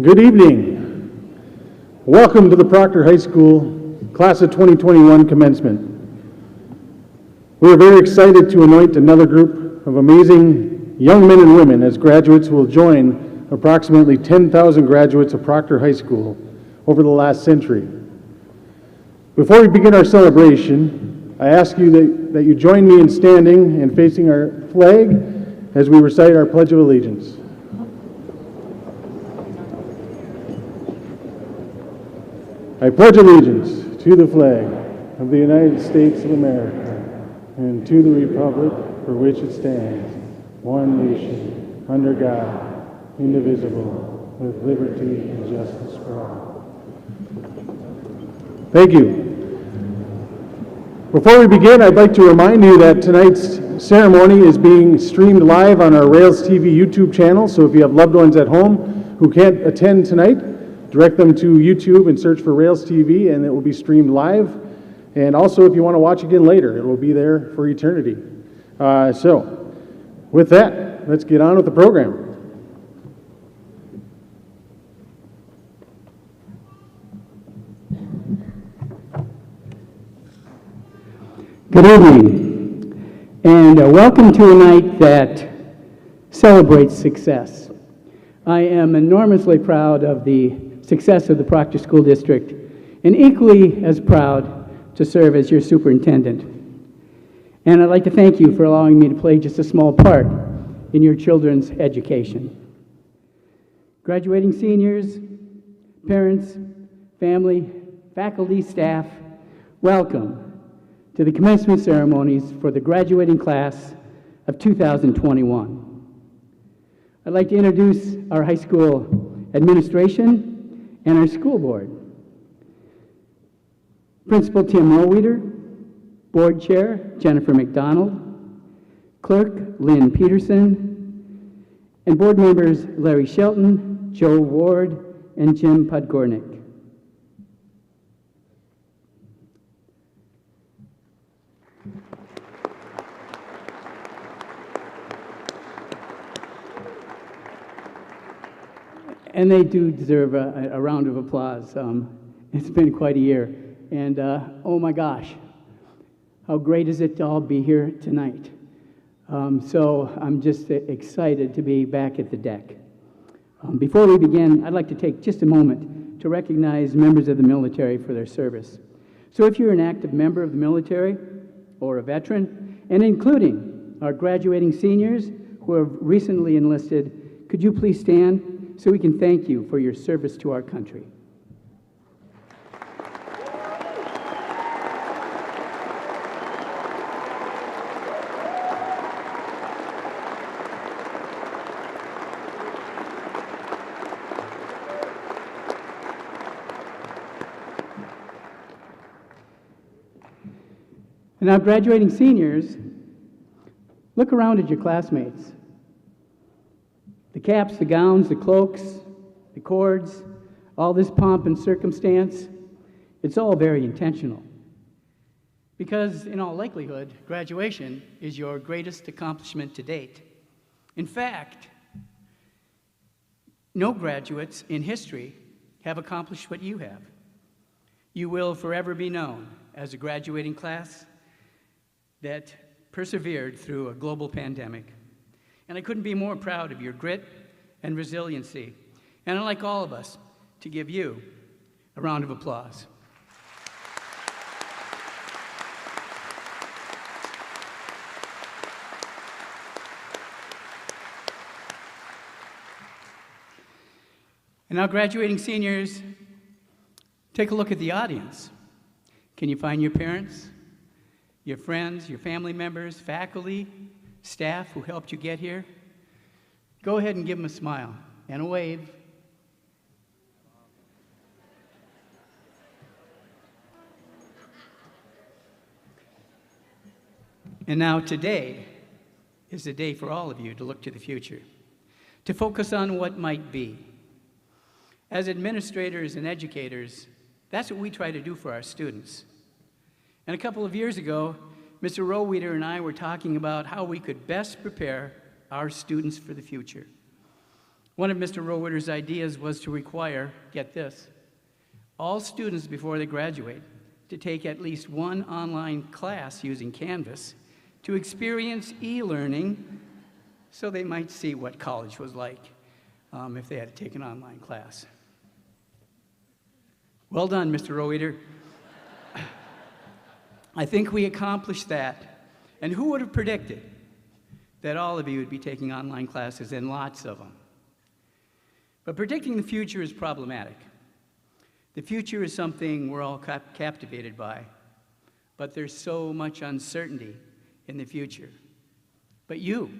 Good evening. Welcome to the Proctor High School Class of 2021 commencement. We are very excited to anoint another group of amazing young men and women as graduates who will join approximately 10,000 graduates of Proctor High School over the last century. Before we begin our celebration, I ask you that you join me in standing and facing our flag as we recite our Pledge of Allegiance. I pledge allegiance to the flag of the United States of America and to the republic for which it stands, one nation, under God, indivisible, with liberty and justice for all. Thank you. Before we begin, I'd like to remind you that tonight's ceremony is being streamed live on our RailsTV YouTube channel, so if you have loved ones at home who can't attend tonight, direct them to YouTube and search for RailsTV, and it will be streamed live. And also, if you want to watch again later, it will be there for eternity. So, with that, let's get on with the program. Good evening, and welcome to a night that celebrates success. I am enormously proud of the success of the Proctor School District, and equally as proud to serve as your superintendent. And I'd like to thank you for allowing me to play just a small part in your children's education. Graduating seniors, parents, family, faculty, staff, welcome to the commencement ceremonies for the graduating class of 2021. I'd like to introduce our high school administration and our school board. Principal Tim Roweeder, Board Chair Jennifer McDonald, Clerk Lynn Peterson, and board members Larry Shelton, Joe Ward, and Jim Podgornik. And they do deserve a round of applause. It's been quite a year. And oh my gosh, how great is it to all be here tonight. So I'm just excited to be back at the DECC. Before we begin, I'd like to take just a moment to recognize members of the military for their service. So if you're an active member of the military or a veteran, and including our graduating seniors who have recently enlisted, could you please stand so we can thank you for your service to our country. And now, graduating seniors, look around at your classmates. The caps, the gowns, the cloaks, the cords, all this pomp and circumstance, it's all very intentional. Because in all likelihood, graduation is your greatest accomplishment to date. In fact, no graduates in history have accomplished what you have. You will forever be known as a graduating class that persevered through a global pandemic. And I couldn't be more proud of your grit and resiliency. And I'd like all of us to give you a round of applause. And now, graduating seniors, take a look at the audience. Can you find your parents, your friends, your family members, faculty, staff who helped you get here? Go ahead and give them a smile and a wave. And now today is the day for all of you to look to the future, to focus on what might be. As administrators and educators, that's what we try to do for our students. And a couple of years ago, Mr. Roweeder and I were talking about how we could best prepare our students for the future. One of Mr. Rohwitter's ideas was to require, get this, all students before they graduate to take at least one online class using Canvas to experience e-learning so they might see what college was like if they had to take an online class. Well done, Mr. Rohwitter. I think we accomplished that. And who would have predicted that all of you would be taking online classes, and lots of them? But predicting the future is problematic. The future is something we're all captivated by, but there's so much uncertainty in the future. But you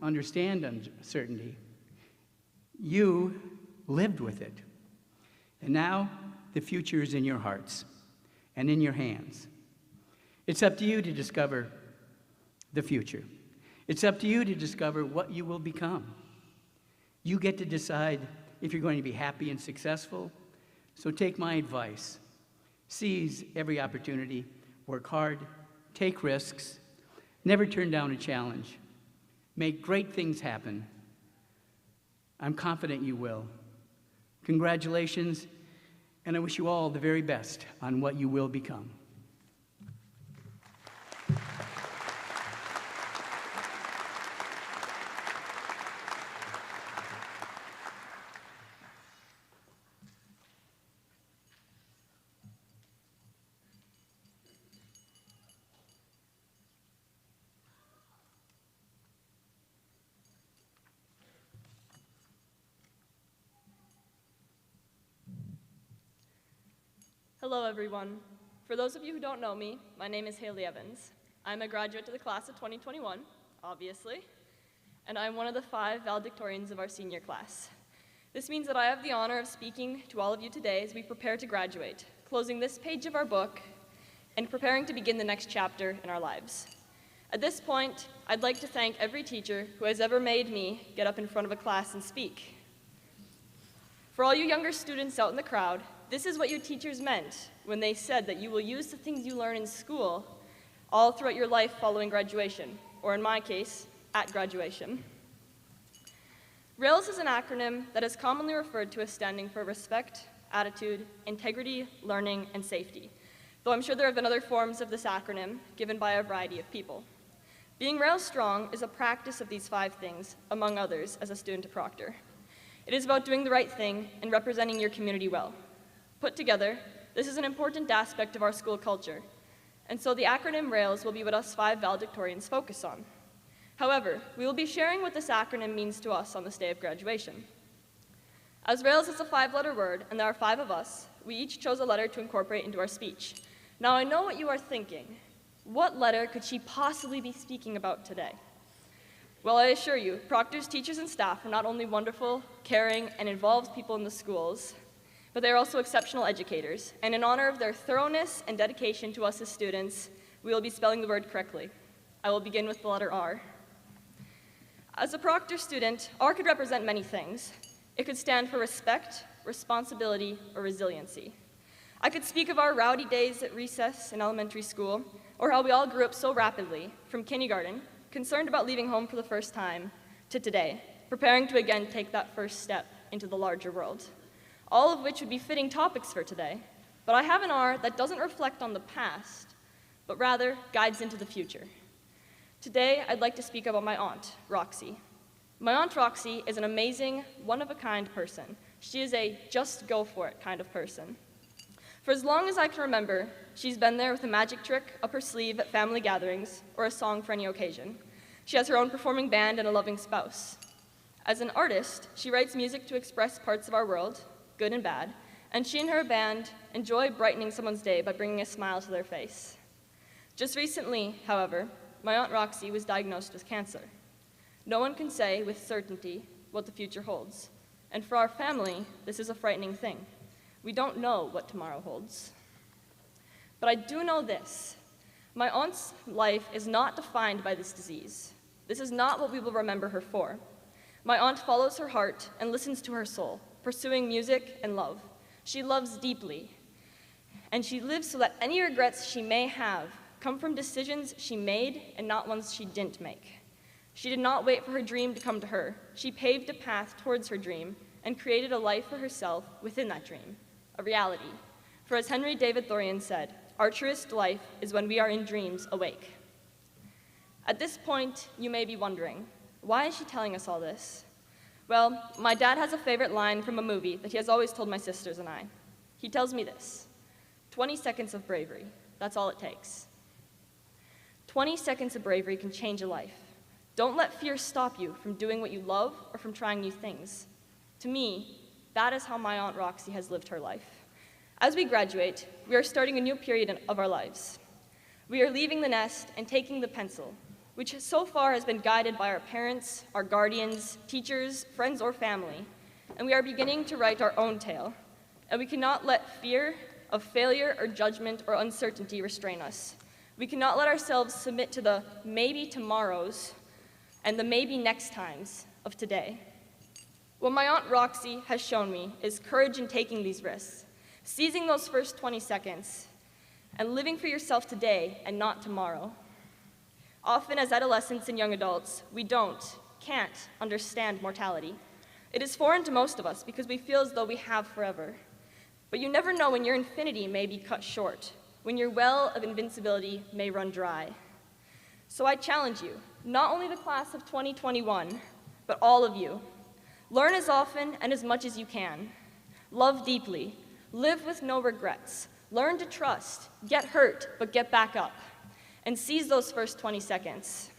understand uncertainty. You lived with it. And now the future is in your hearts and in your hands. It's up to you to discover the future. It's up to you to discover what you will become. You get to decide if you're going to be happy and successful. So take my advice. Seize every opportunity, work hard, take risks, never turn down a challenge, make great things happen. I'm confident you will. Congratulations, and I wish you all the very best on what you will become. Hello, everyone. For those of you who don't know me, my name is Haley Evans. I'm a graduate of the class of 2021, obviously, and I'm one of the 5 valedictorians of our senior class. This means that I have the honor of speaking to all of you today as we prepare to graduate, closing this page of our book and preparing to begin the next chapter in our lives. At this point, I'd like to thank every teacher who has ever made me get up in front of a class and speak. For all you younger students out in the crowd, this is what your teachers meant when they said that you will use the things you learn in school all throughout your life following graduation, or in my case, at graduation. RAILS is an acronym that is commonly referred to as standing for respect, attitude, integrity, learning, and safety, though I'm sure there have been other forms of this acronym given by a variety of people. Being RAILS strong is a practice of these 5 things, among others, as a student at Proctor. It is about doing the right thing and representing your community well. Put together, this is an important aspect of our school culture, and so the acronym RAILS will be what us 5 valedictorians focus on. However, we will be sharing what this acronym means to us on this day of graduation. As RAILS is a 5-letter word, and there are 5 of us, we each chose a letter to incorporate into our speech. Now I know what you are thinking. What letter could she possibly be speaking about today? Well, I assure you, Proctor's teachers and staff are not only wonderful, caring, and involved people in the schools, but they are also exceptional educators, and in honor of their thoroughness and dedication to us as students, we will be spelling the word correctly. I will begin with the letter R. As a Proctor student, R could represent many things. It could stand for respect, responsibility, or resiliency. I could speak of our rowdy days at recess in elementary school, or how we all grew up so rapidly, from kindergarten, concerned about leaving home for the first time, to today, preparing to again take that first step into the larger world. All of which would be fitting topics for today, but I have an R that doesn't reflect on the past, but rather guides into the future. Today, I'd like to speak about my aunt, Roxy. My aunt Roxy is an amazing, one-of-a-kind person. She is a just-go-for-it kind of person. For as long as I can remember, she's been there with a magic trick up her sleeve at family gatherings, or a song for any occasion. She has her own performing band and a loving spouse. As an artist, she writes music to express parts of our world, good and bad, and she and her band enjoy brightening someone's day by bringing a smile to their face. Just recently, however, my Aunt Roxy was diagnosed with cancer. No one can say with certainty what the future holds, and for our family, this is a frightening thing. We don't know what tomorrow holds. But I do know this. My aunt's life is not defined by this disease. This is not what we will remember her for. My aunt follows her heart and listens to her soul, pursuing music and love. She loves deeply, and she lives so that any regrets she may have come from decisions she made and not ones she didn't make. She did not wait for her dream to come to her. She paved a path towards her dream and created a life for herself within that dream, a reality. For as Henry David Thoreau said, our truest life is when we are in dreams awake. At this point, you may be wondering, why is she telling us all this? Well, my dad has a favorite line from a movie that he has always told my sisters and I. He tells me this, 20 seconds of bravery, that's all it takes. 20 seconds of bravery can change a life. Don't let fear stop you from doing what you love or from trying new things. To me, that is how my Aunt Roxy has lived her life. As we graduate, we are starting a new period of our lives. We are leaving the nest and taking the pencil, which so far has been guided by our parents, our guardians, teachers, friends, or family, and we are beginning to write our own tale. And we cannot let fear of failure or judgment or uncertainty restrain us. We cannot let ourselves submit to the maybe tomorrows and the maybe next times of today. What my Aunt Roxy has shown me is courage in taking these risks, seizing those first 20 seconds, and living for yourself today and not tomorrow. Often as adolescents and young adults, we can't understand mortality. It is foreign to most of us because we feel as though we have forever. But you never know when your infinity may be cut short, when your well of invincibility may run dry. So I challenge you, not only the class of 2021, but all of you. Learn as often and as much as you can. Love deeply. Live with no regrets. Learn to trust. Get hurt, but get back up. And seize those first 20 seconds.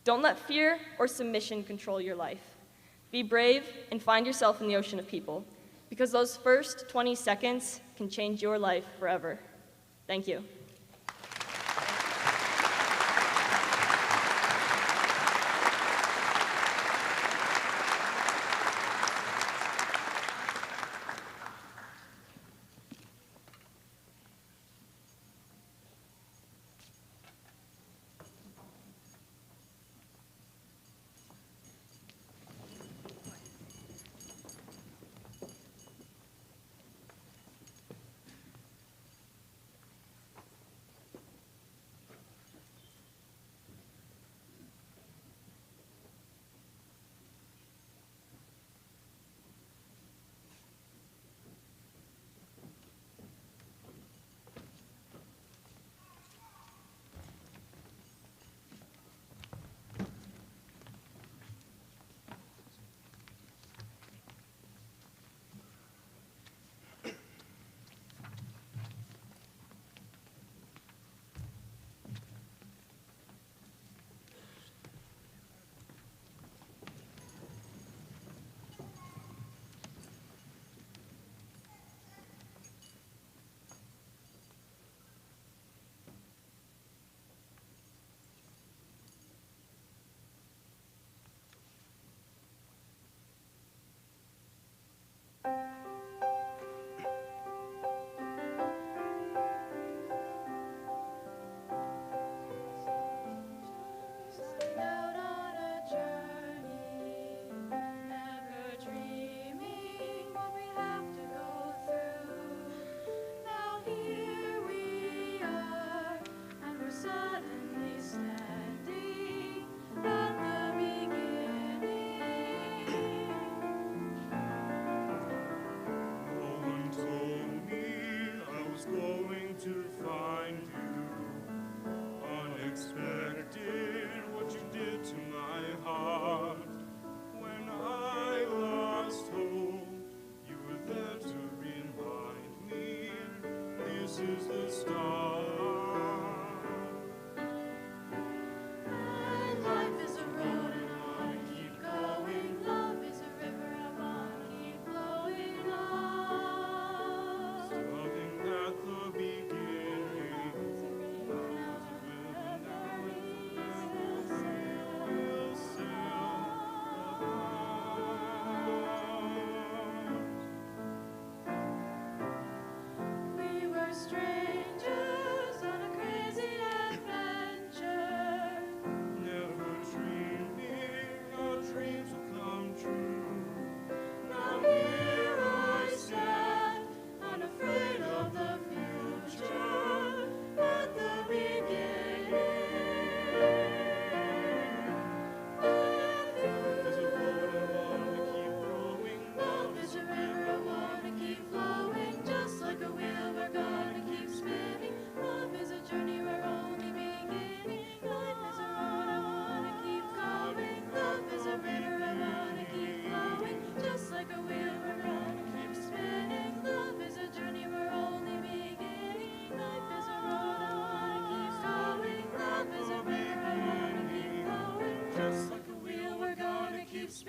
Don't let fear or submission control your life. Be brave and find yourself in the ocean of people, because those first 20 seconds can change your life forever. Thank you.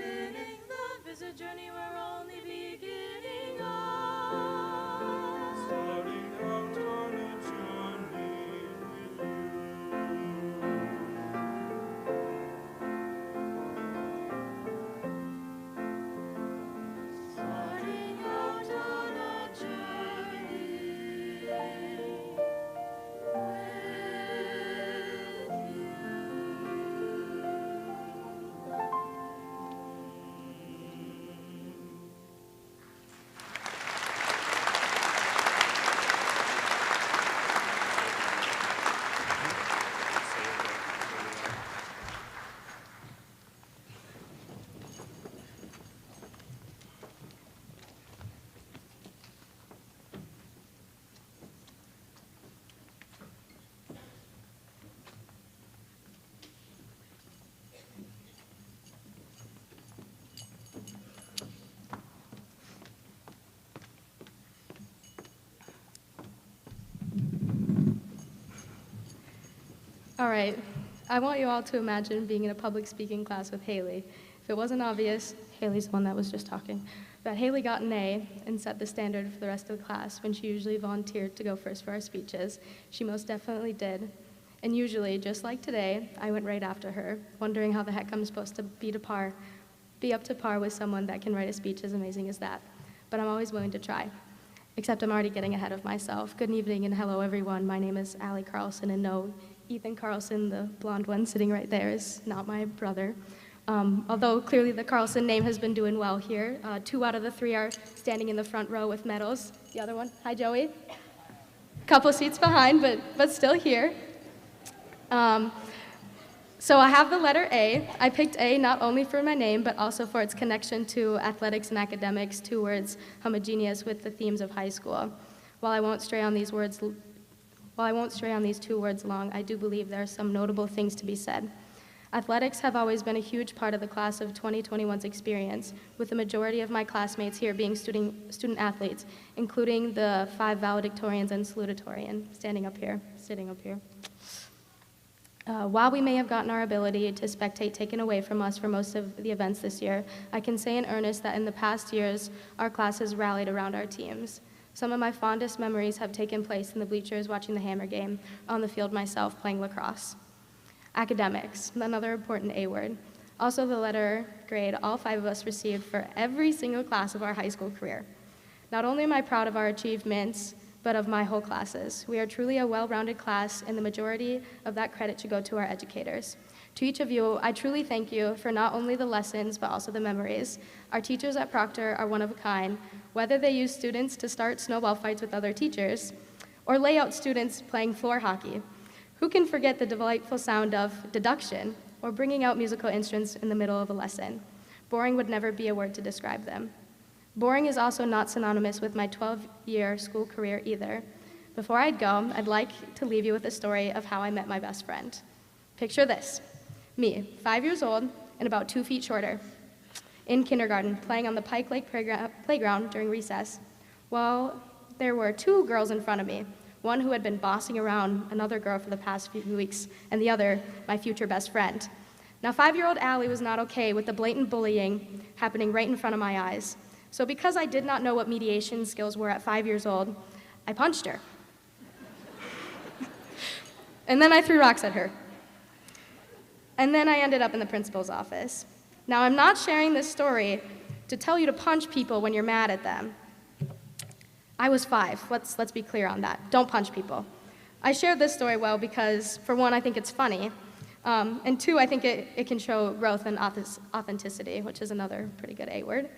beginning, love is a journey we're only beginning on. Starting out on a journey with you. Starting out on a journey with you. All right, I want you all to imagine being in a public speaking class with Haley. If it wasn't obvious, Haley's the one that was just talking, that Haley got an A and set the standard for the rest of the class when she usually volunteered to go first for our speeches. She most definitely did. And usually, just like today, I went right after her, wondering how the heck I'm supposed to be up to par with someone that can write a speech as amazing as that. But I'm always willing to try. Except I'm already getting ahead of myself. Good evening and hello everyone. My name is Allie Carlson, and no, Ethan Carlson, the blonde one sitting right there, is not my brother. Although clearly the Carlson name has been doing well here. 2 out of the 3 are standing in the front row with medals. The other one, hi Joey. Couple seats behind, but still here. So I have the letter A. I picked A not only for my name, but also for its connection to athletics and academics, 2 words homogeneous with the themes of high school. While I won't stray on these 2 words long, I do believe there are some notable things to be said. Athletics have always been a huge part of the class of 2021's experience, with the majority of my classmates here being student athletes, including the 5 valedictorians and salutatorian, sitting up here. While we may have gotten our ability to spectate taken away from us for most of the events this year, I can say in earnest that in the past years, our class has rallied around our teams. Some of my fondest memories have taken place in the bleachers watching the Hammer game, on the field myself playing lacrosse. Academics, another important A word. Also the letter grade all 5 of us received for every single class of our high school career. Not only am I proud of our achievements, but of my whole classes. We are truly a well-rounded class, and the majority of that credit should go to our educators. To each of you, I truly thank you for not only the lessons, but also the memories. Our teachers at Proctor are one of a kind, whether they use students to start snowball fights with other teachers, or lay out students playing floor hockey. Who can forget the delightful sound of deduction, or bringing out musical instruments in the middle of a lesson? Boring would never be a word to describe them. Boring is also not synonymous with my 12-year school career either. Before I'd go, I'd like to leave you with a story of how I met my best friend. Picture this, me, 5 years old and about 2 feet shorter, in kindergarten, playing on the Pike Lake playground during recess. Well, there were 2 girls in front of me, one who had been bossing around another girl for the past few weeks, and the other, my future best friend. Now, 5-year-old Allie was not okay with the blatant bullying happening right in front of my eyes. So because I did not know what mediation skills were at 5 years old, I punched her. And then I threw rocks at her. And then I ended up in the principal's office. Now, I'm not sharing this story to tell you to punch people when you're mad at them. I was 5. Let's be clear on that. Don't punch people. I shared this story well because, for one, I think it's funny. And 2, I think it can show growth and authenticity, which is another pretty good A word.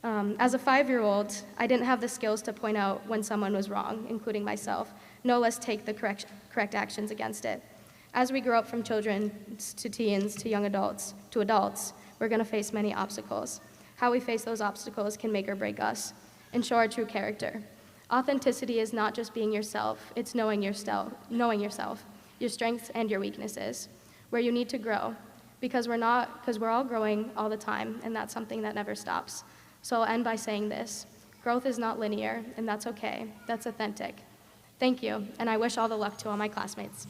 As a 5-year-old, I didn't have the skills to point out when someone was wrong, including myself, no less take the correct actions against it. As we grow up from children to teens to young adults to adults, we're going to face many obstacles. How we face those obstacles can make or break us and show our true character. Authenticity is not just being yourself, it's knowing yourself, your strengths and your weaknesses, where you need to grow, because we're all growing all the time, and that's something that never stops. So I'll end by saying this. Growth is not linear, and that's okay. That's authentic. Thank you, and I wish all the luck to all my classmates.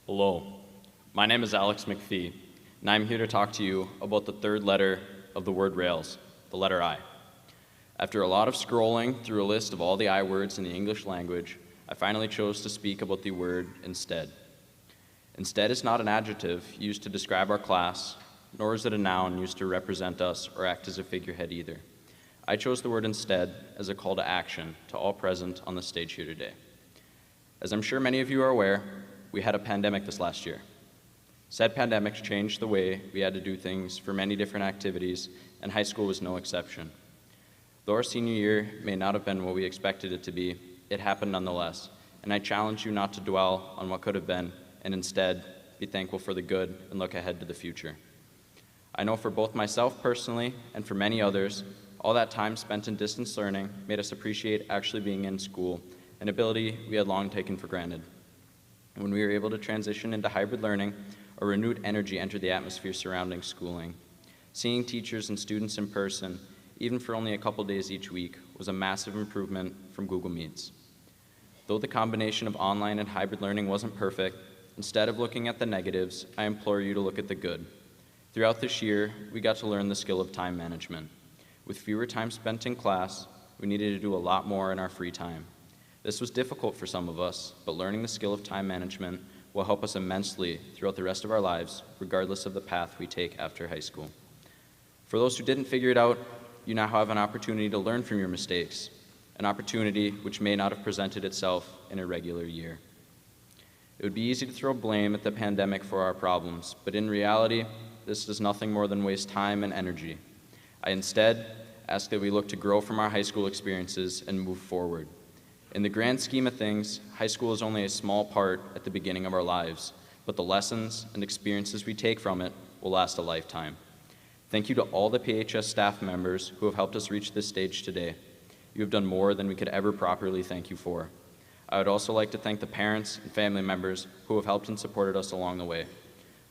Hello, my name is Alex McPhee, and I'm here to talk to you about the third letter of the word Rails, the letter I. After a lot of scrolling through a list of all the I words in the English language, I finally chose to speak about the word instead. Instead is not an adjective used to describe our class, nor is it a noun used to represent us or act as a figurehead either. I chose the word instead as a call to action to all present on the stage here today. As I'm sure many of you are aware, we had a pandemic this last year. Said pandemic changed the way we had to do things for many different activities, and high school was no exception. Though our senior year may not have been what we expected it to be, it happened nonetheless, and I challenge you not to dwell on what could have been, and instead be thankful for the good and look ahead to the future. I know for both myself personally and for many others, all that time spent in distance learning made us appreciate actually being in school, an ability we had long taken for granted. When we were able to transition into hybrid learning, a renewed energy entered the atmosphere surrounding schooling. Seeing teachers and students in person, even for only a couple days each week, was a massive improvement from Google Meets. Though the combination of online and hybrid learning wasn't perfect, instead of looking at the negatives, I implore you to look at the good. Throughout this year, we got to learn the skill of time management. With fewer time spent in class, we needed to do a lot more in our free time. This was difficult for some of us, but learning the skill of time management will help us immensely throughout the rest of our lives, regardless of the path we take after high school. For those who didn't figure it out, you now have an opportunity to learn from your mistakes, an opportunity which may not have presented itself in a regular year. It would be easy to throw blame at the pandemic for our problems, but in reality, this does nothing more than waste time and energy. I instead ask that we look to grow from our high school experiences and move forward. In the grand scheme of things, high school is only a small part at the beginning of our lives, but the lessons and experiences we take from it will last a lifetime. Thank you to all the PHS staff members who have helped us reach this stage today. You have done more than we could ever properly thank you for. I would also like to thank the parents and family members who have helped and supported us along the way.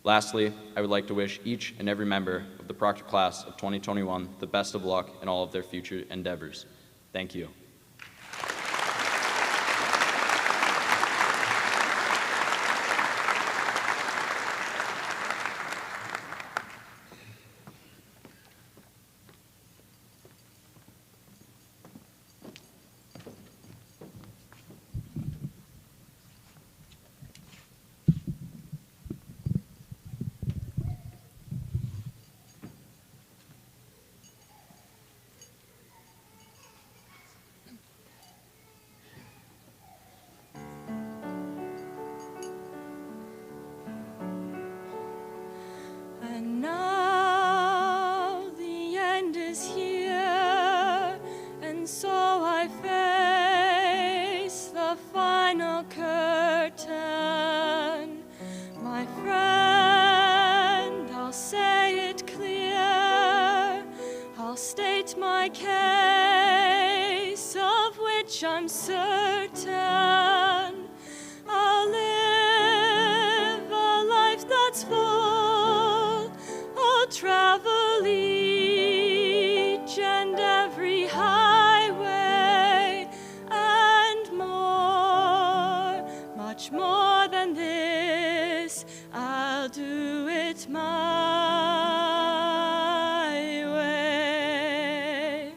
Lastly, I would like to wish each and every member of the Proctor class of 2021 the best of luck in all of their future endeavors. Thank you. And now the end is here, and so I face the final curtain. My friend, I'll say it clear, I'll state my case, of which I'm certain. I'll live a life that's full, I'll travel each and every highway, and more, much more than this, I'll do it my way.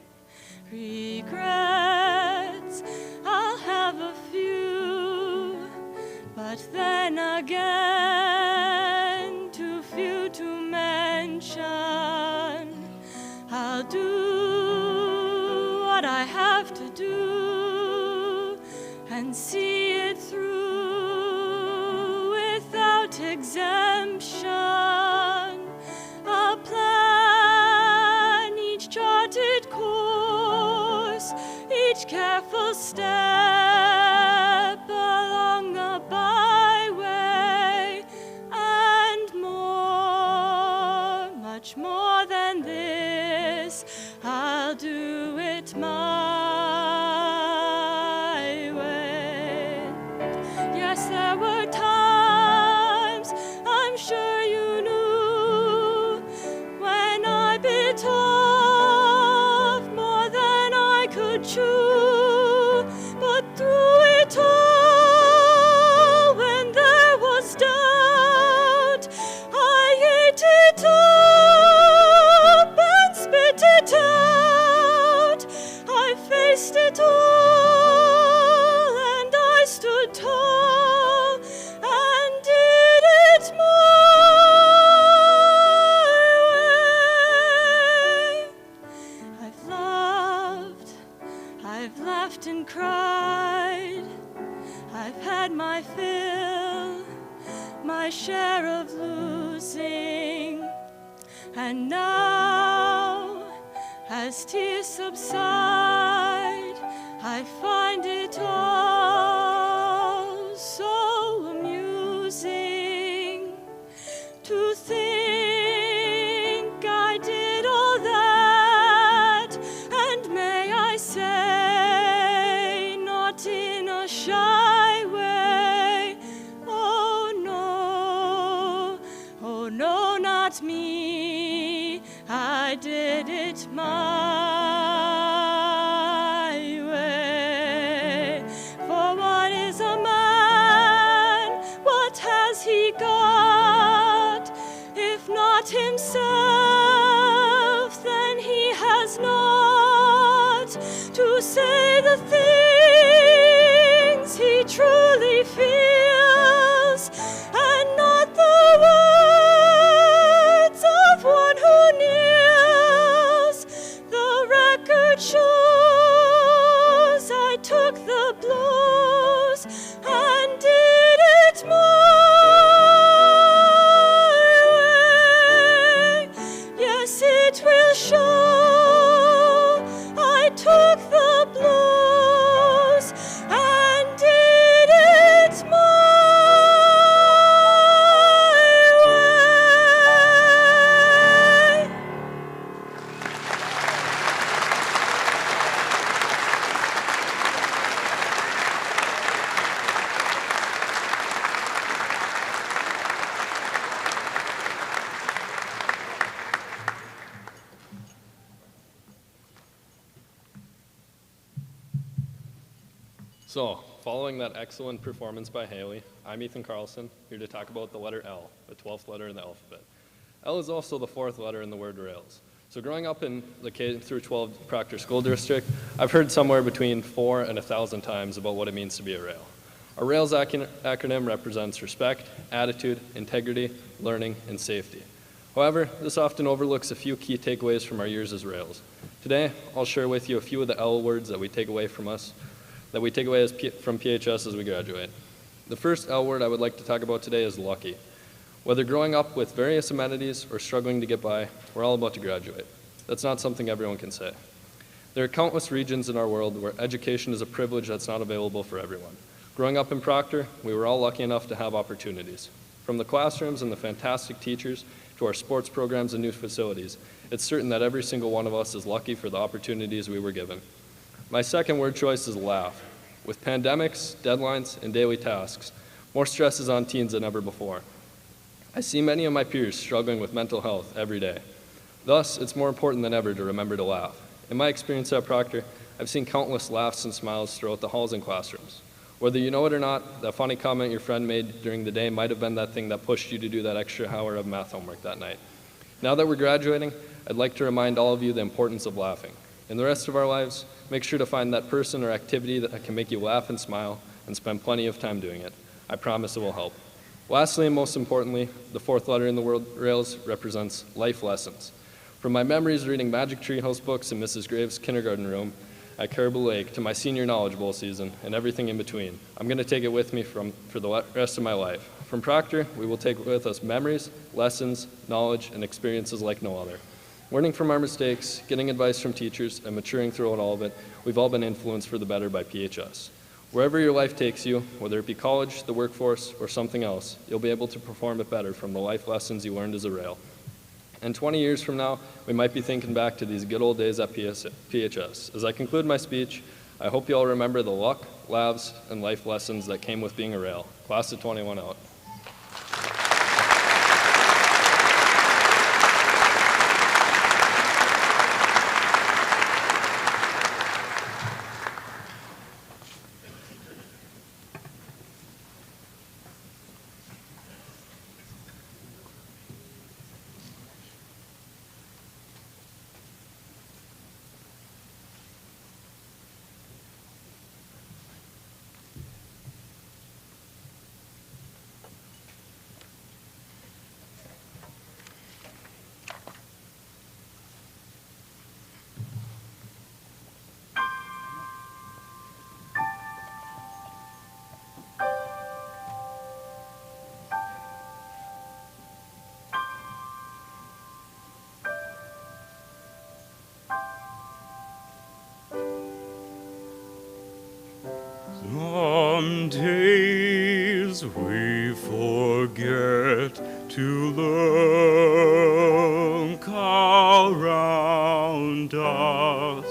Regrets, I'll have a few, but then again, too few to mention. I'll do what I have to do and see it through without exemption. I'll plan each charted course, each careful step along the byway, and more, much more than this, I'll do it my way. Yes, there were times, I'm sure you knew, when I bit off more than I could chew, but through laughed and cried. I've had my fill, my share of losing, and now, as tears subside, I find it all so amusing to think I did all that, and may I say, not in a shy way, oh no, not me, I did it my way. For what is a man? What has he got? If not himself, then he has not to say the things he truly feels, and not the words of one who kneels. The record shows I took the blows and did it my way. Yes, it will show I took the blows and did it my way. So, following that excellent performance by Haley, I'm Ethan Carlson, here to talk about the letter L, the 12th letter in the alphabet. L is also the 4th letter in the word rails. So growing up in the K through 12 Proctor School District, I've heard somewhere between 4 and 1,000 times about what it means to be a rail. A RAILS acronym represents respect, attitude, integrity, learning, and safety. However, this often overlooks a few key takeaways from our years as rails. Today, I'll share with you a few of the L words that we take away from from PHS as we graduate. The first L word I would like to talk about today is lucky. Whether growing up with various amenities or struggling to get by, we're all about to graduate. That's not something everyone can say. There are countless regions in our world where education is a privilege that's not available for everyone. Growing up in Proctor, we were all lucky enough to have opportunities. From the classrooms and the fantastic teachers to our sports programs and new facilities, it's certain that every single one of us is lucky for the opportunities we were given. My second word choice is laugh. With pandemics, deadlines, and daily tasks, more stress is on teens than ever before. I see many of my peers struggling with mental health every day. Thus, it's more important than ever to remember to laugh. In my experience at Proctor, I've seen countless laughs and smiles throughout the halls and classrooms. Whether you know it or not, that funny comment your friend made during the day might have been that thing that pushed you to do that extra hour of math homework that night. Now that we're graduating, I'd like to remind all of you the importance of laughing. In the rest of our lives, make sure to find that person or activity that can make you laugh and smile and spend plenty of time doing it. I promise it will help. Lastly, and most importantly, the 4th letter in the word rails represents life lessons. From my memories reading Magic Tree House books in Mrs. Graves' kindergarten room at Caribou Lake to my senior Knowledge Bowl season and everything in between, I'm going to take it with me for the rest of my life. From Proctor, we will take with us memories, lessons, knowledge, and experiences like no other. Learning from our mistakes, getting advice from teachers, and maturing throughout all of it, we've all been influenced for the better by PHS. Wherever your life takes you, whether it be college, the workforce, or something else, you'll be able to perform it better from the life lessons you learned as a rail. And 20 years from now, we might be thinking back to these good old days at PHS. As I conclude my speech, I hope you all remember the luck, laughs, and life lessons that came with being a rail. Class of 21 out. Some days we forget to look around us.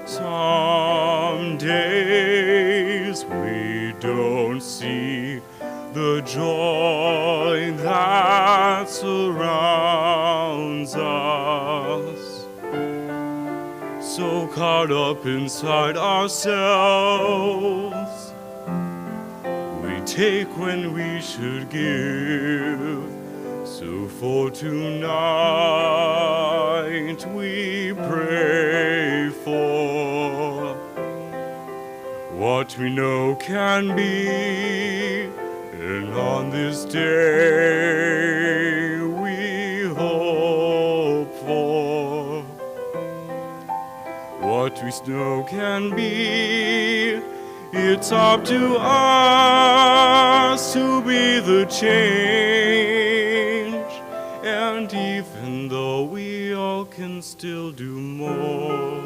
Some days we don't see the joy that surrounds us. So caught up inside ourselves, we take when we should give. So for tonight we pray for what we know can be, and on this day we hope for what we know can be. It's up to us to be the change, and even though we all can still do more,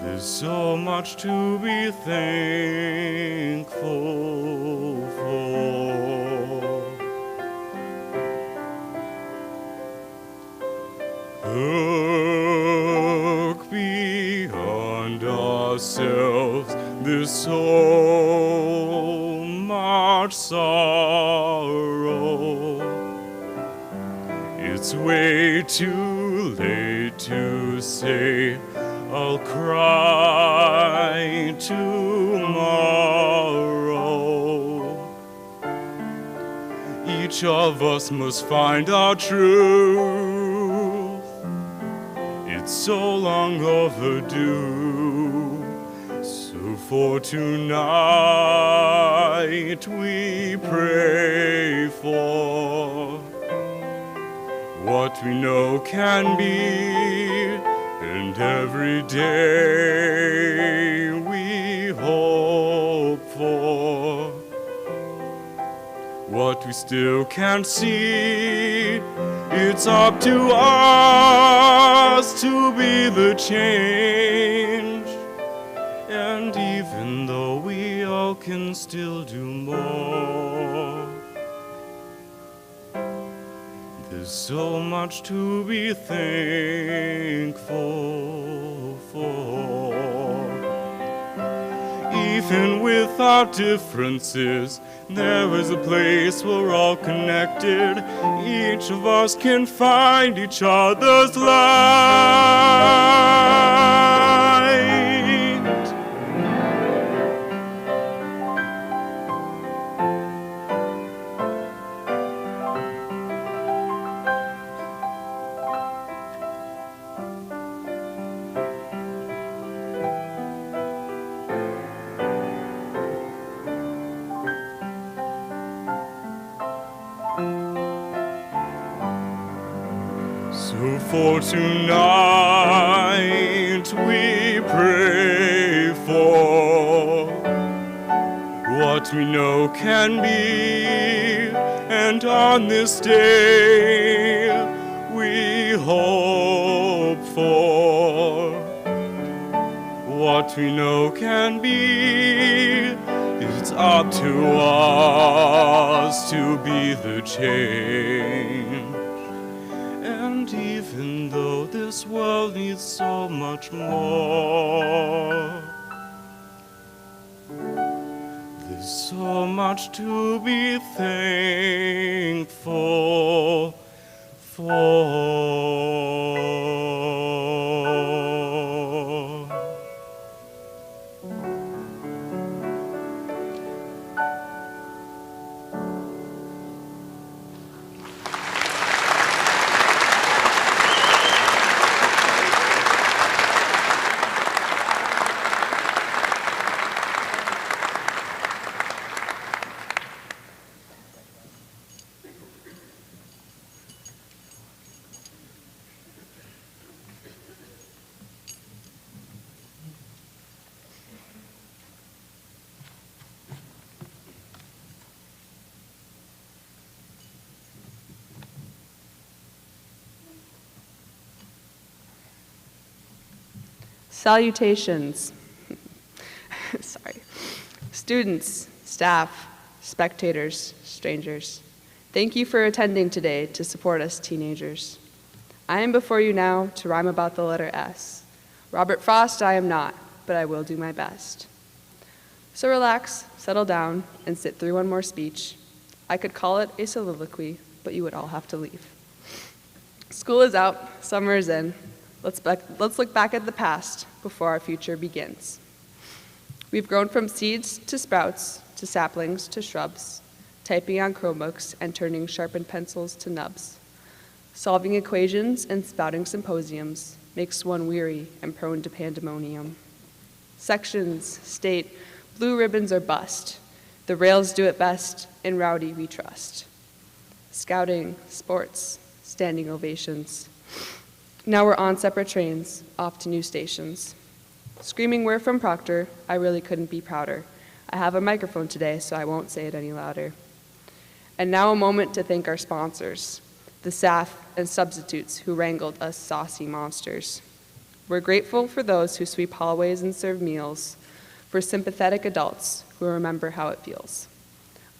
there's so much to be thankful for. Look beyond ourselves, there's so much sorrow. It's way too late to say I'll cry tomorrow. Each of us must find our truth. It's so long overdue. So for tonight we pray for what we know can be, and every day we hope for what we still can't see. It's up to us to be the change, and even though we all can still do more, there's so much to be thankful for. Even with our differences, there is a place we're all connected. Each of us can find each other's light. So for tonight we pray for what we know can be, and on this day we hope for what we know can be. It's up to us to be the change. And even though this world needs so much more, there's so much to be thankful for. Salutations. Sorry. Students, staff, spectators, strangers. Thank you for attending today to support us teenagers. I am before you now to rhyme about the letter S. Robert Frost I am not, but I will do my best. So relax, settle down, and sit through one more speech. I could call it a soliloquy, but you would all have to leave. School is out, summer is in. Let's look back at the past before our future begins. We've grown from seeds to sprouts, to saplings to shrubs, typing on Chromebooks and turning sharpened pencils to nubs. Solving equations and spouting symposiums makes one weary and prone to pandemonium. Sections state, blue ribbons or bust. The Rails do it best, in Rowdy we trust. Scouting, sports, standing ovations. Now we're on separate trains, off to new stations. Screaming we're from Proctor, I really couldn't be prouder. I have a microphone today, so I won't say it any louder. And now a moment to thank our sponsors, the staff and substitutes who wrangled us saucy monsters. We're grateful for those who sweep hallways and serve meals, for sympathetic adults who remember how it feels.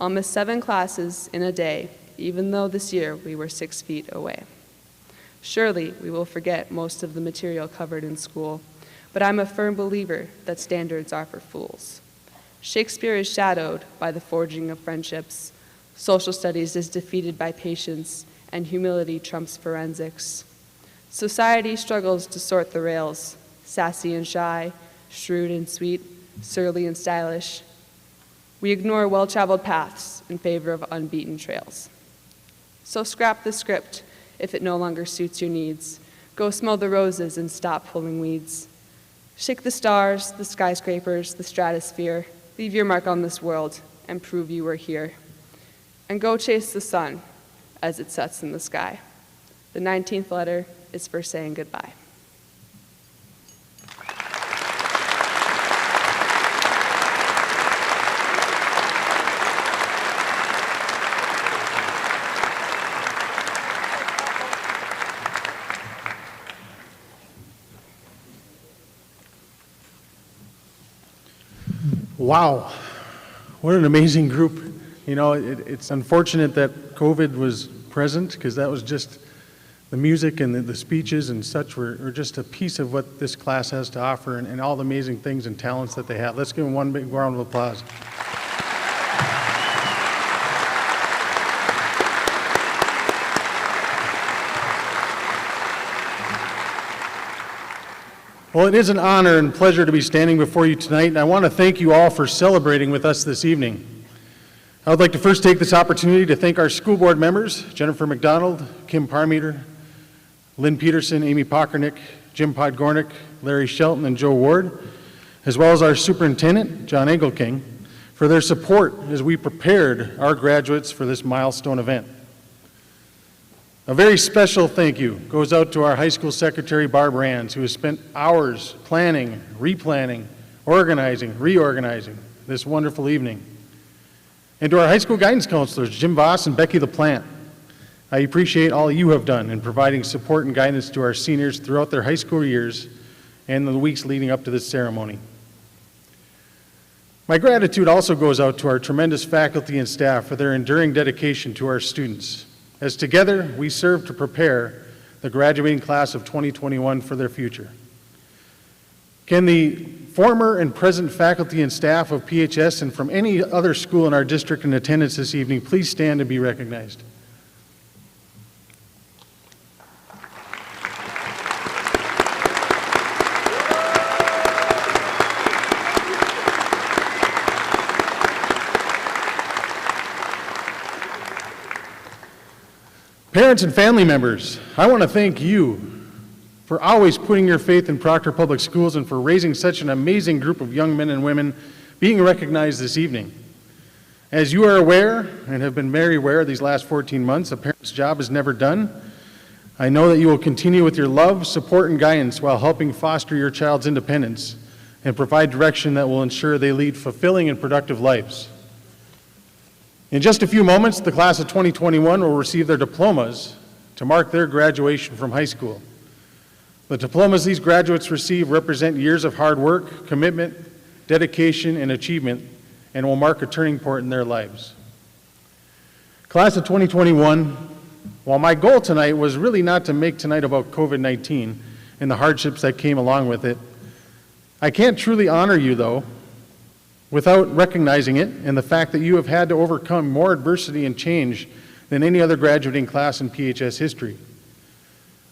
I'll miss 7 classes in a day, even though this year we were 6 feet away. Surely we will forget most of the material covered in school, but I'm a firm believer that standards are for fools. Shakespeare is shadowed by the forging of friendships. Social studies is defeated by patience, and humility trumps forensics. Society struggles to sort the rails, sassy and shy, shrewd and sweet, surly and stylish. We ignore well-traveled paths in favor of unbeaten trails. So scrap the script if it no longer suits your needs. Go smell the roses and stop pulling weeds. Shake the stars, the skyscrapers, the stratosphere. Leave your mark on this world and prove you were here. And go chase the sun as it sets in the sky. The 19th letter is for saying goodbye. Wow, what an amazing group. You know, it's unfortunate that COVID was present because that was just the music and the speeches and such were just a piece of what this class has to offer and all the amazing things and talents that they have. Let's give them one big round of applause. Well, it is an honor and pleasure to be standing before you tonight, and I want to thank you all for celebrating with us this evening. I would like to first take this opportunity to thank our school board members, Jennifer McDonald, Kim Parmeter, Lynn Peterson, Amy Pockernick, Jim Podgornick, Larry Shelton, and Joe Ward, as well as our superintendent, John Engelking, for their support as we prepared our graduates for this milestone event. A very special thank you goes out to our high school secretary, Barb Rands, who has spent hours planning, replanning, organizing, reorganizing this wonderful evening. And to our high school guidance counselors, Jim Voss and Becky LaPlante. I appreciate all you have done in providing support and guidance to our seniors throughout their high school years and the weeks leading up to this ceremony. My gratitude also goes out to our tremendous faculty and staff for their enduring dedication to our students, as together we serve to prepare the graduating class of 2021 for their future. Can the former and present faculty and staff of PHS and from any other school in our district in attendance this evening please stand and be recognized? Parents and family members, I want to thank you for always putting your faith in Proctor Public Schools and for raising such an amazing group of young men and women being recognized this evening. As you are aware, and have been very aware these last 14 months, a parent's job is never done. I know that you will continue with your love, support, and guidance while helping foster your child's independence and provide direction that will ensure they lead fulfilling and productive lives. In just a few moments, the class of 2021 will receive their diplomas to mark their graduation from high school. The diplomas these graduates receive represent years of hard work, commitment, dedication, and achievement, and will mark a turning point in their lives. Class of 2021, while my goal tonight was really not to make tonight about COVID-19 and the hardships that came along with it, I can't truly honor you, though, without recognizing it and the fact that you have had to overcome more adversity and change than any other graduating class in PHS history.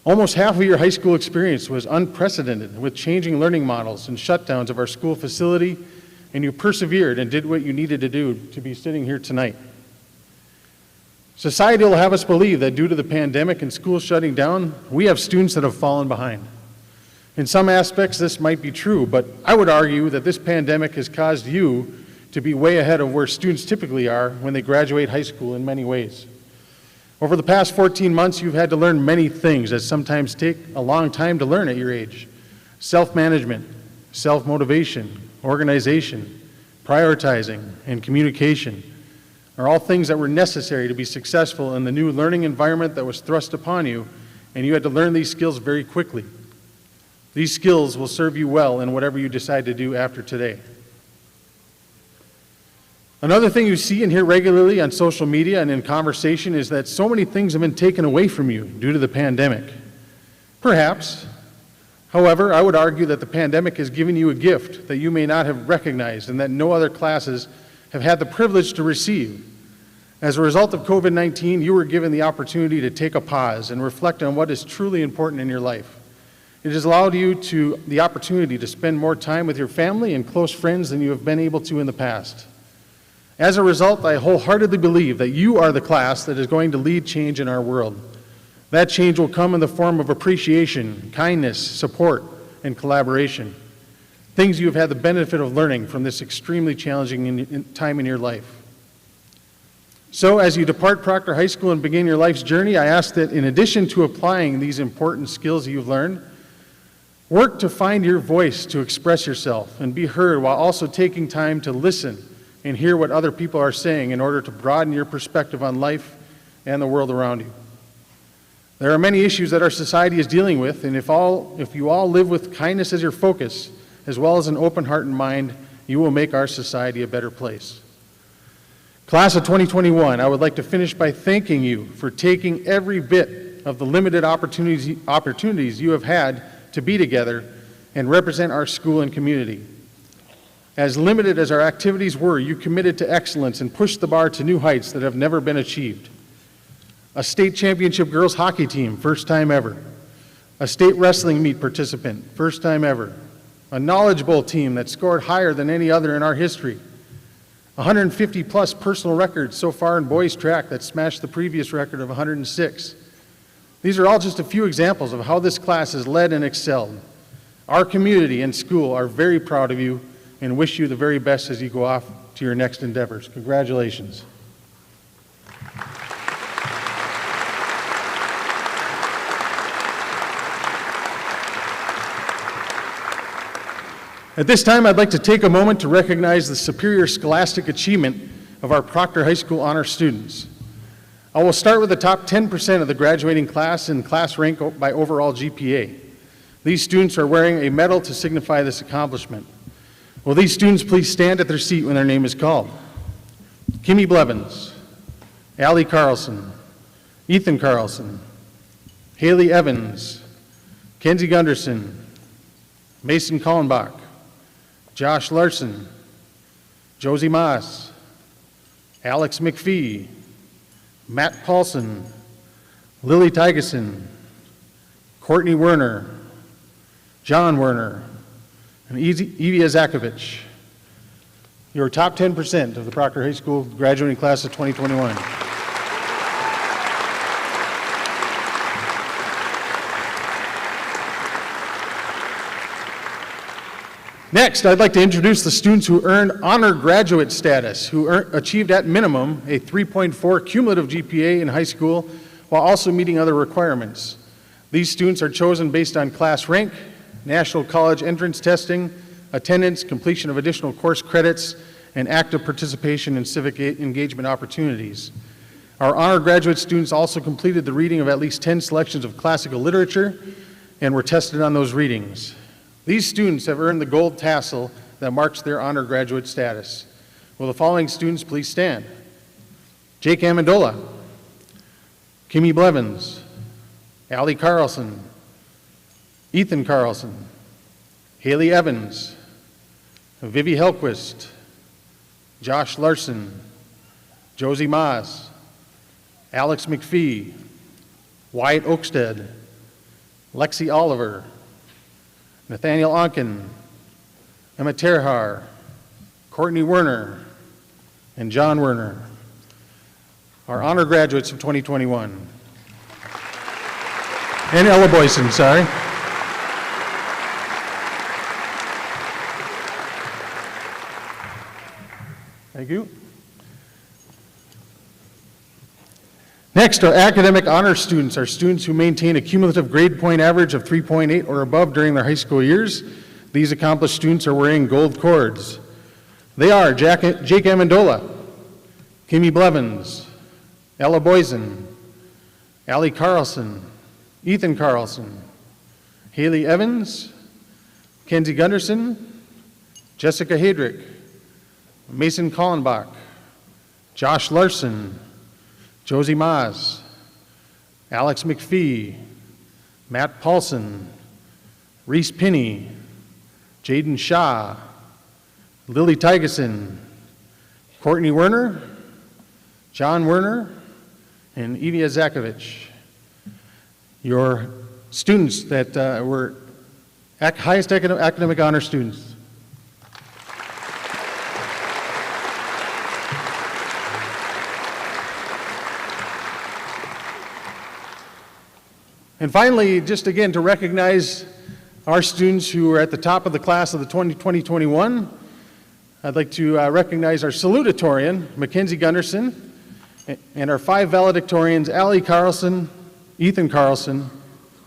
Almost half of your high school experience was unprecedented with changing learning models and shutdowns of our school facility, and you persevered and did what you needed to do to be sitting here tonight. Society will have us believe that due to the pandemic and schools shutting down, we have students that have fallen behind. In some aspects, this might be true, but I would argue that this pandemic has caused you to be way ahead of where students typically are when they graduate high school in many ways. Over the past 14 months, you've had to learn many things that sometimes take a long time to learn at your age. Self-management, self-motivation, organization, prioritizing, and communication are all things that were necessary to be successful in the new learning environment that was thrust upon you, and you had to learn these skills very quickly. These skills will serve you well in whatever you decide to do after today. Another thing you see and hear regularly on social media and in conversation is that so many things have been taken away from you due to the pandemic. Perhaps. However, I would argue that the pandemic has given you a gift that you may not have recognized and that no other classes have had the privilege to receive. As a result of COVID-19, you were given the opportunity to take a pause and reflect on what is truly important in your life. It has allowed you the opportunity to spend more time with your family and close friends than you have been able to in the past. As a result, I wholeheartedly believe that you are the class that is going to lead change in our world. That change will come in the form of appreciation, kindness, support, and collaboration. Things you have had the benefit of learning from this extremely challenging time in your life. So as you depart Proctor High School and begin your life's journey, I ask that in addition to applying these important skills you've learned, work to find your voice to express yourself and be heard while also taking time to listen and hear what other people are saying in order to broaden your perspective on life and the world around you. There are many issues that our society is dealing with, and if you all live with kindness as your focus, as well as an open heart and mind, you will make our society a better place. Class of 2021, I would like to finish by thanking you for taking every bit of the limited opportunities you have had to be together and represent our school and community. As limited as our activities were, you committed to excellence and pushed the bar to new heights that have never been achieved. A state championship girls hockey team, first time ever. A state wrestling meet participant, first time ever. A Knowledge Bowl team that scored higher than any other in our history. 150 plus personal records so far in boys track that smashed the previous record of 106. These are all just a few examples of how this class has led and excelled. Our community and school are very proud of you and wish you the very best as you go off to your next endeavors. Congratulations. At this time, I'd like to take a moment to recognize the superior scholastic achievement of our Proctor High School honor students. I will start with the top 10% of the graduating class in class rank by overall GPA. These students are wearing a medal to signify this accomplishment. Will these students please stand at their seat when their name is called? Kimmy Blevins, Allie Carlson, Ethan Carlson, Haley Evans, Kenzie Gunderson, Mason Kallenbach, Josh Larson, Josie Moss, Alex McPhee, Matt Paulson, Lily Tygeson, Courtney Werner, John Werner, and Evia Zakovich. Your top 10% of the Proctor High School graduating class of 2021. Next, I'd like to introduce the students who earned honor graduate status, who achieved at minimum a 3.4 cumulative GPA in high school while also meeting other requirements. These students are chosen based on class rank, national college entrance testing, attendance, completion of additional course credits, and active participation in civic engagement opportunities. Our honor graduate students also completed the reading of at least 10 selections of classical literature, and were tested on those readings. These students have earned the gold tassel that marks their honor graduate status. Will the following students please stand? Jake Amendola, Kimmy Blevins, Allie Carlson, Ethan Carlson, Haley Evans, Vivi Helquist, Josh Larson, Josie Maas, Alex McPhee, Wyatt Oakstead, Lexi Oliver, Nathaniel Onken, Emma Terhar, Courtney Werner, and John Werner, our honor graduates of 2021. And Ella Boyson, sorry. Thank you. Next, our academic honor students are students who maintain a cumulative grade point average of 3.8 or above during their high school years. These accomplished students are wearing gold cords. They are Jake Amendola, Kimmy Blevins, Ella Boyson, Allie Carlson, Ethan Carlson, Haley Evans, Kenzie Gunderson, Jessica Hedrick, Mason Kallenbach, Josh Larson, Josie Maas, Alex McPhee, Matt Paulson, Reese Pinney, Jaden Shaw, Lily Tygeson, Courtney Werner, John Werner, and Evia Zakovich. Your students that were highest academic honor students. And finally, just again to recognize our students who are at the top of the class of the 2021, I'd like to recognize our salutatorian, Mackenzie Gunderson, and our 5 valedictorians, Allie Carlson, Ethan Carlson,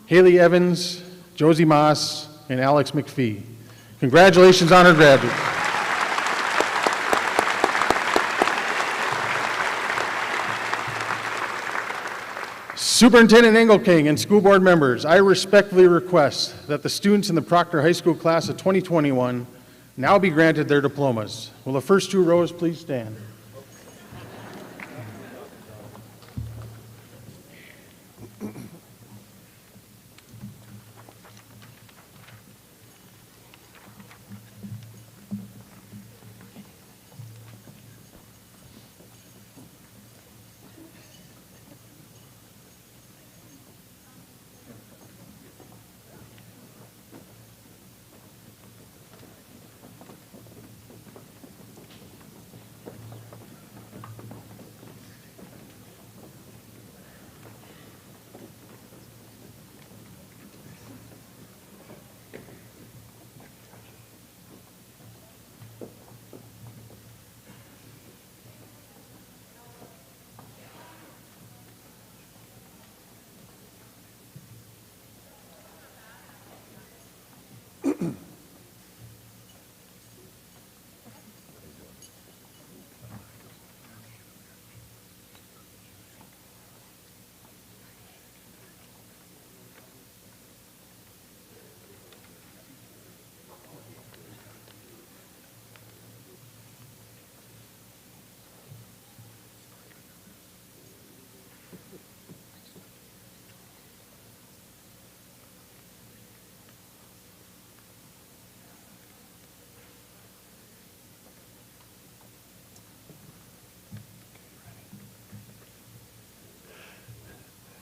Haley Evans, Josie Maas, and Alex McPhee. Congratulations, honor graduates. Superintendent Engelking and school board members, I respectfully request that the students in the Proctor High School class of 2021 now be granted their diplomas. Will the first 2 rows please stand?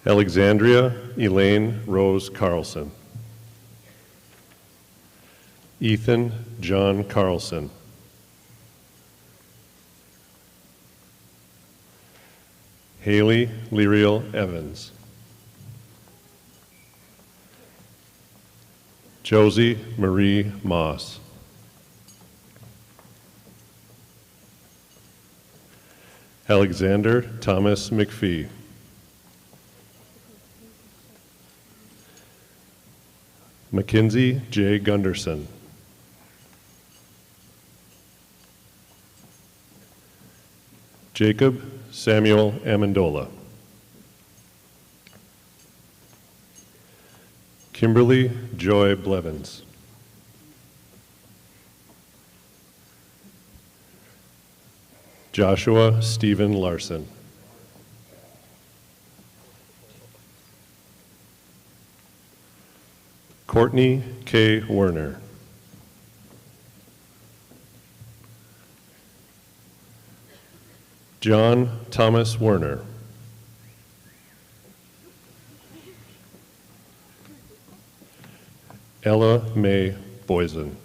Alexandria Elaine Rose Carlson. Ethan John Carlson. Haley Lyriel Evans. Josie Marie Moss. Alexander Thomas McPhee. Mackenzie J. Gunderson. Jacob Samuel Amendola. Kimberly Joy Blevins. Joshua Stephen Larson. Courtney K. Werner. John Thomas Werner. Ella Mae Boysen.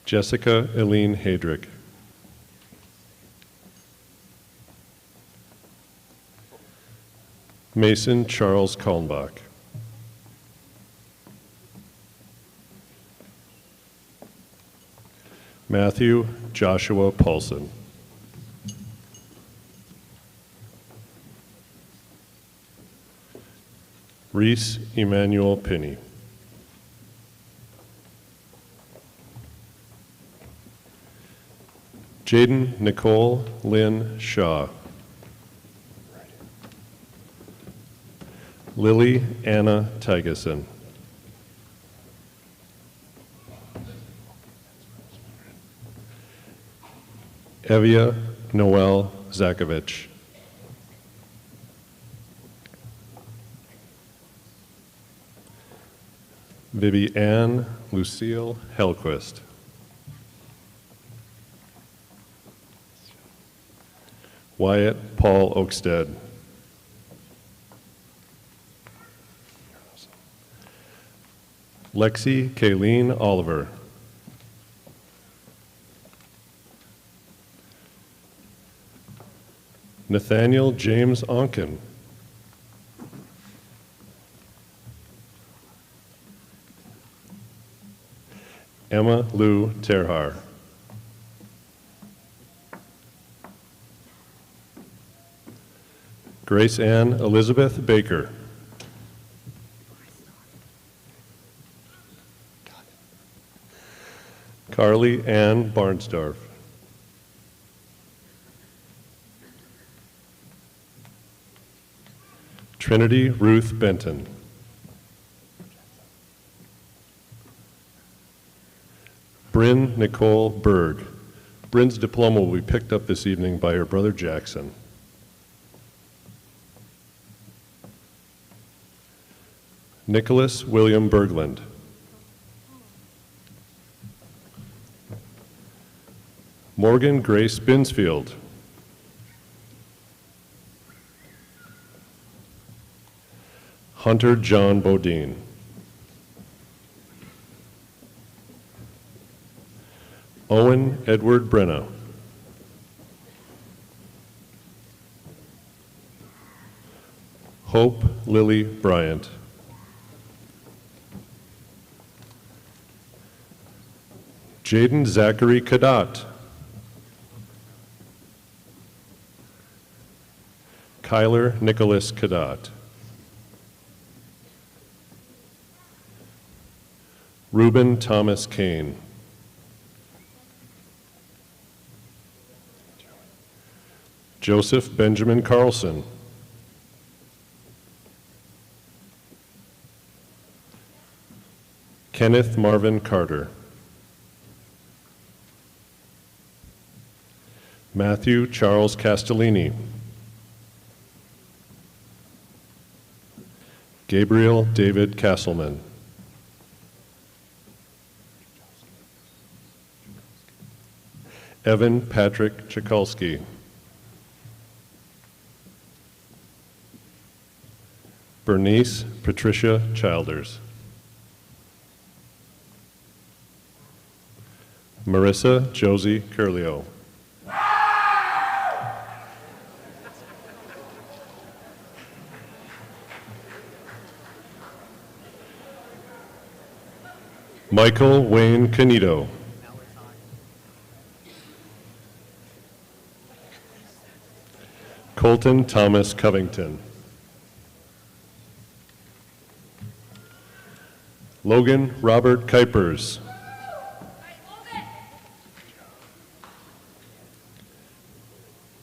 Jessica Eileen Hadrick. Mason Charles Kalmbach. Matthew Joshua Paulson. Reese Emmanuel Pinney. Jaden Nicole Lynn Shaw. Lily Anna Tygeson. Evia Noel Zakovich. Vivianne Lucille Hellquist. Wyatt Paul Oakstead. Lexi Kayleen Oliver. Nathaniel James Onken. Emma Lou Terhar. Grace Ann Elizabeth Baker. Carly Ann Barnsdorf. Trinity Ruth Benton. Bryn Nicole Berg. Bryn's diploma will be picked up this evening by her brother Jackson. Nicholas William Berglund. Morgan Grace Binsfield. Hunter John Bodine. Owen Edward Brenna. Hope Lily Bryant. Jaden Zachary Kadat. Kyler Nicholas Kadat. Reuben Thomas Kane. Joseph Benjamin Carlson. Kenneth Marvin Carter. Matthew Charles Castellini. Gabriel David Castleman. Evan Patrick Chikulski. Bernice Patricia Childers. Marissa Josie Curlio. Michael Wayne Canito. Colton Thomas Covington. Logan Robert Kuipers.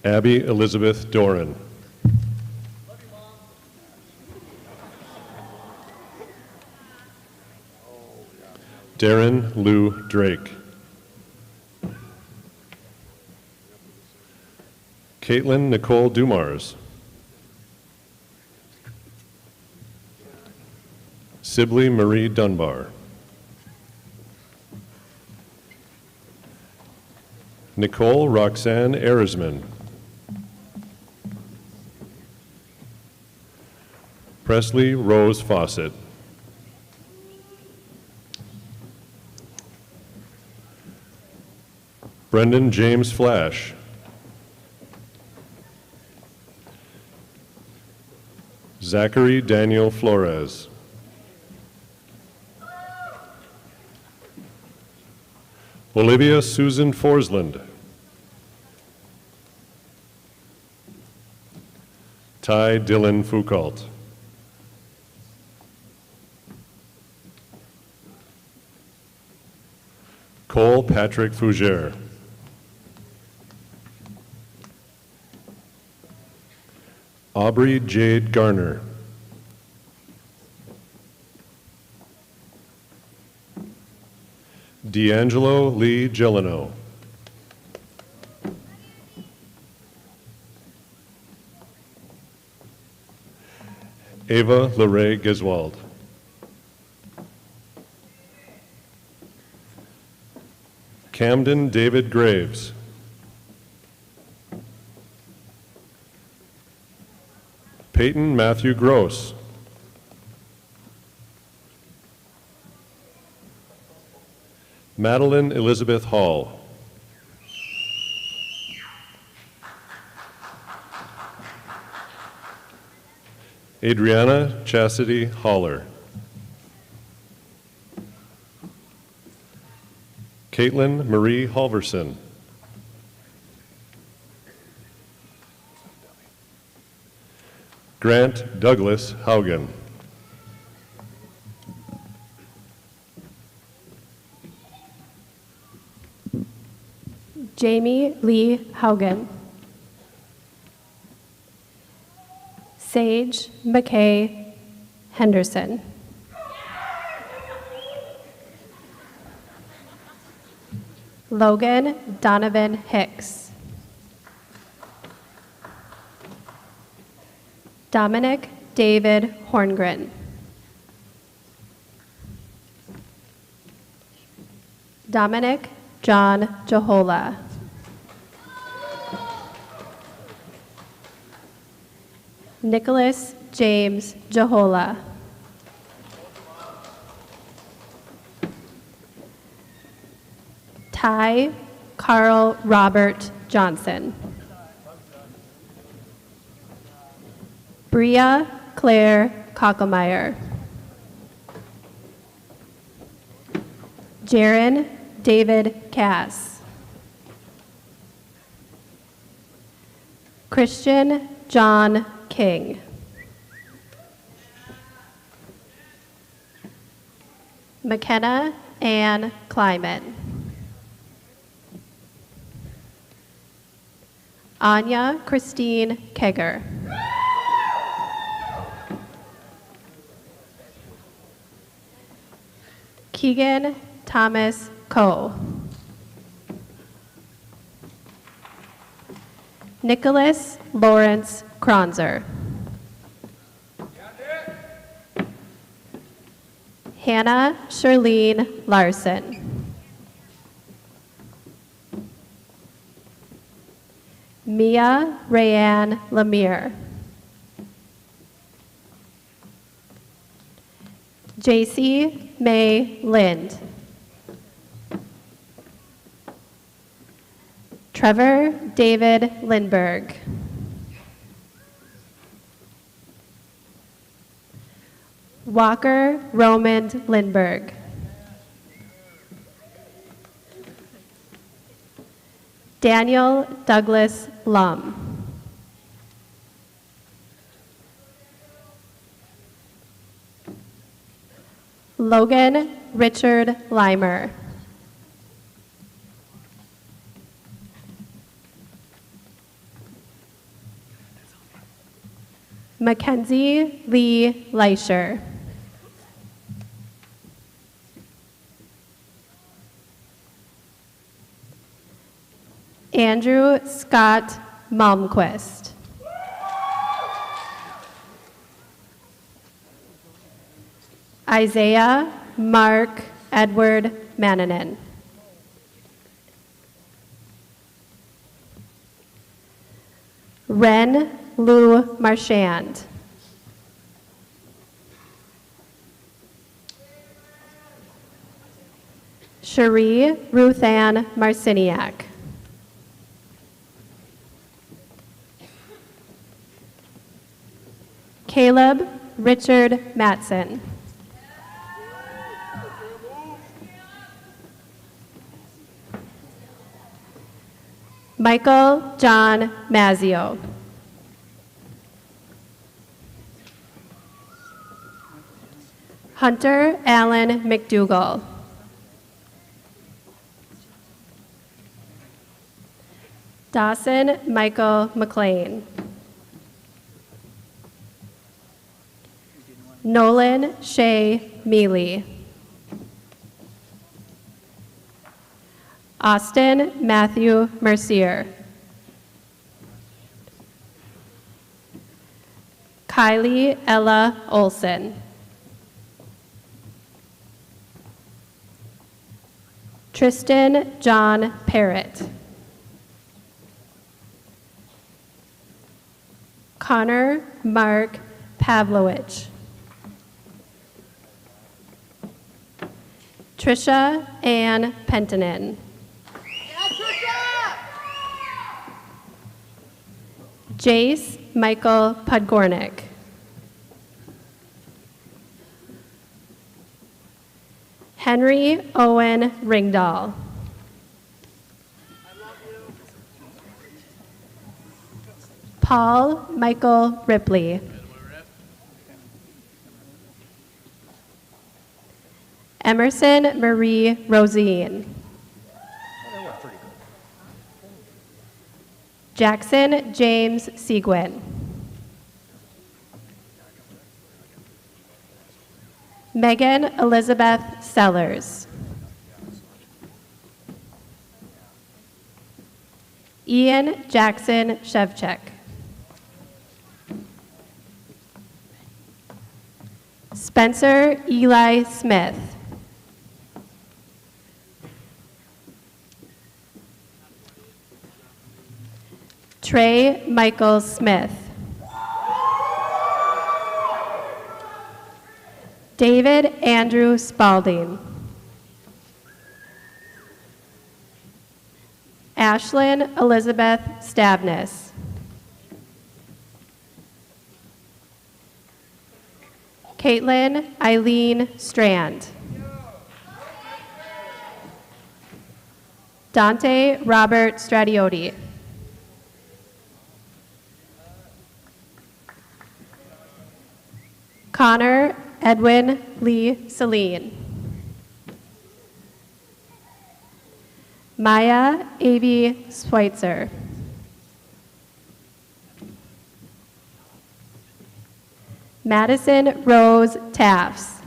Abby Elizabeth Doran. Darren Lou Drake. Caitlin Nicole Dumars. Sibley Marie Dunbar. Nicole Roxanne Erisman. Presley Rose Fawcett. Brendan James Flash. Zachary Daniel Flores. Olivia Susan Forsland. Ty Dylan Foucault. Cole Patrick Fougere. Aubrey Jade Garner. D'Angelo Lee Gelano. Ava Lorraine Giswald. Camden David Graves. Peyton Matthew Gross. Madeline Elizabeth Hall. Adriana Chastity Holler. Caitlin Marie Halverson. Grant Douglas Haugen. Jamie Lee Haugen. Sage McKay Henderson. Logan Donovan Hicks. Dominic David Horngren. Dominic John Jahola. Nicholas James Jahola. Ty Carl Robert Johnson. Bria Claire Kockelmeyer. Jaron David Cass. Christian John King. McKenna Ann Kleiman. Anya Christine Kegger. Keegan Thomas Coe. Nicholas Lawrence Kronzer. Hannah Charlene Larson. Mia Rayanne Lemire. JC May Lind. Trevor David Lindberg. Walker Roman Lindberg. Daniel Douglas Lum. Logan Richard Limer. Mackenzie Lee Leischer. Andrew Scott Malmquist. Isaiah Mark Edward Mannanen. Ren Lou Marchand. Cherie Ruthann Marciniak. Caleb Richard Matson. Michael John Mazzio. Hunter Allen McDougall. Dawson Michael McLean. Nolan Shea Mealy. Austin Matthew Mercier. Kylie Ella Olson. Tristan John Parrott. Connor Mark Pavlovich. Trisha Ann Pentinen. Jace Michael Podgornik. Henry Owen Ringdahl. Paul Michael Ripley. Emerson Marie Rosine. Jackson James Seguin. Megan Elizabeth Sellers. Ian Jackson Shevchek. Spencer Eli Smith. Trey Michael Smith. David Andrew Spalding. Ashlyn Elizabeth Stavnis. Caitlin Eileen Strand. Dante Robert Stradiotti. Connor Edwin Lee Celine. Maya Avi Schweitzer. Madison Rose Tafts.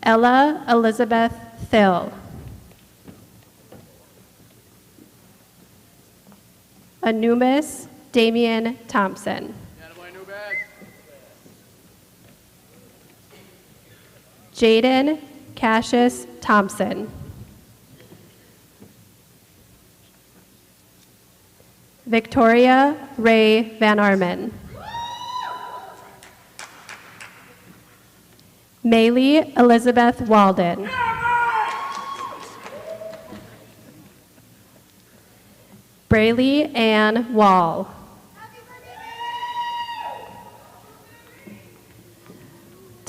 Ella Elizabeth Thill. Anumis Damian Thompson. Jaden Cassius Thompson. Victoria Ray Van Armen. Maylee Elizabeth Walden. Braylee Ann Wall.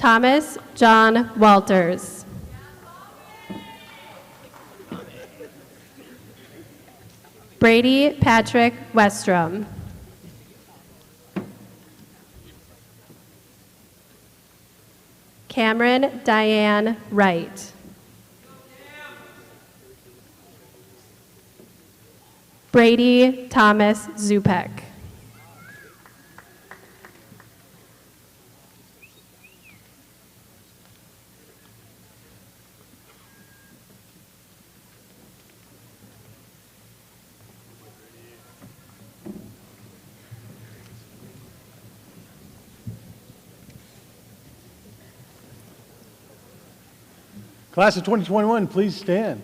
Thomas John Walters. Brady Patrick Westrom. Cameron Diane Wright. Brady Thomas Zupek. Class of 2021, please stand.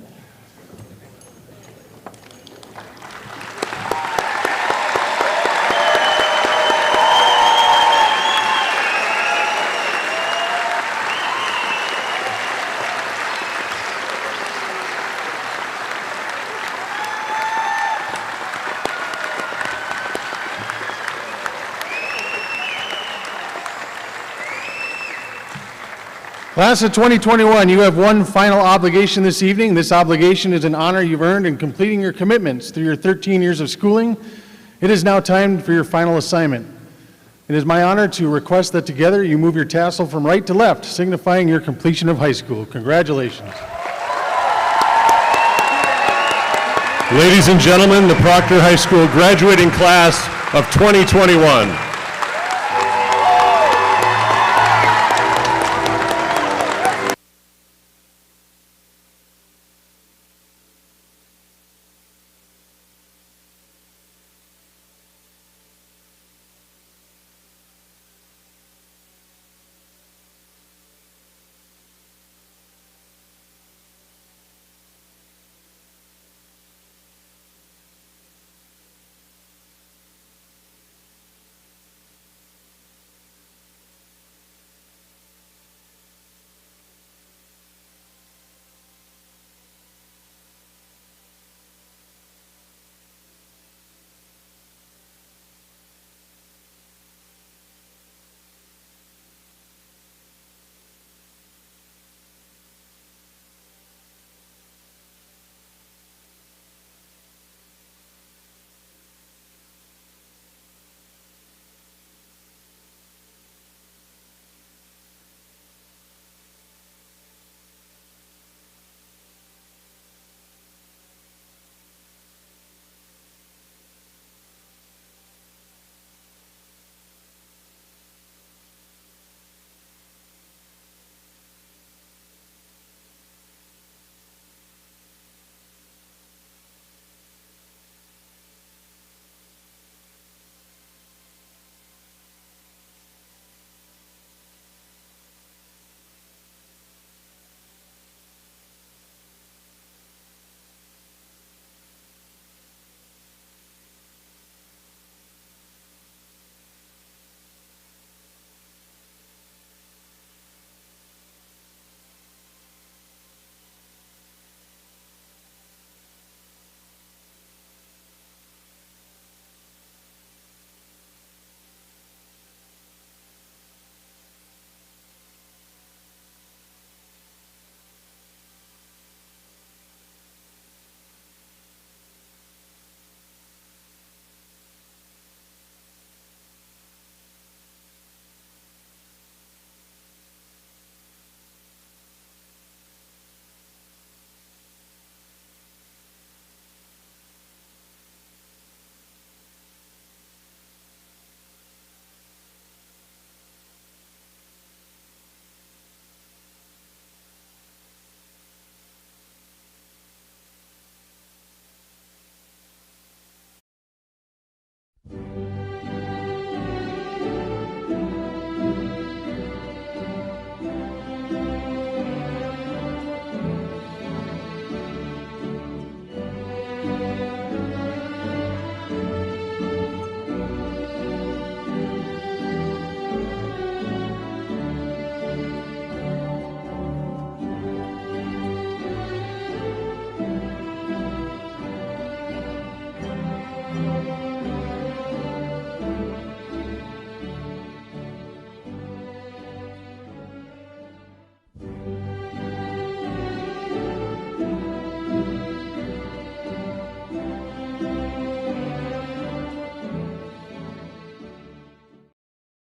Class of 2021, you have one final obligation this evening. This obligation is an honor you've earned in completing your commitments through your 13 years of schooling. It is now time for your final assignment. It is my honor to request that together you move your tassel from right to left, signifying your completion of high school. Congratulations. Ladies and gentlemen, the Proctor High School graduating class of 2021.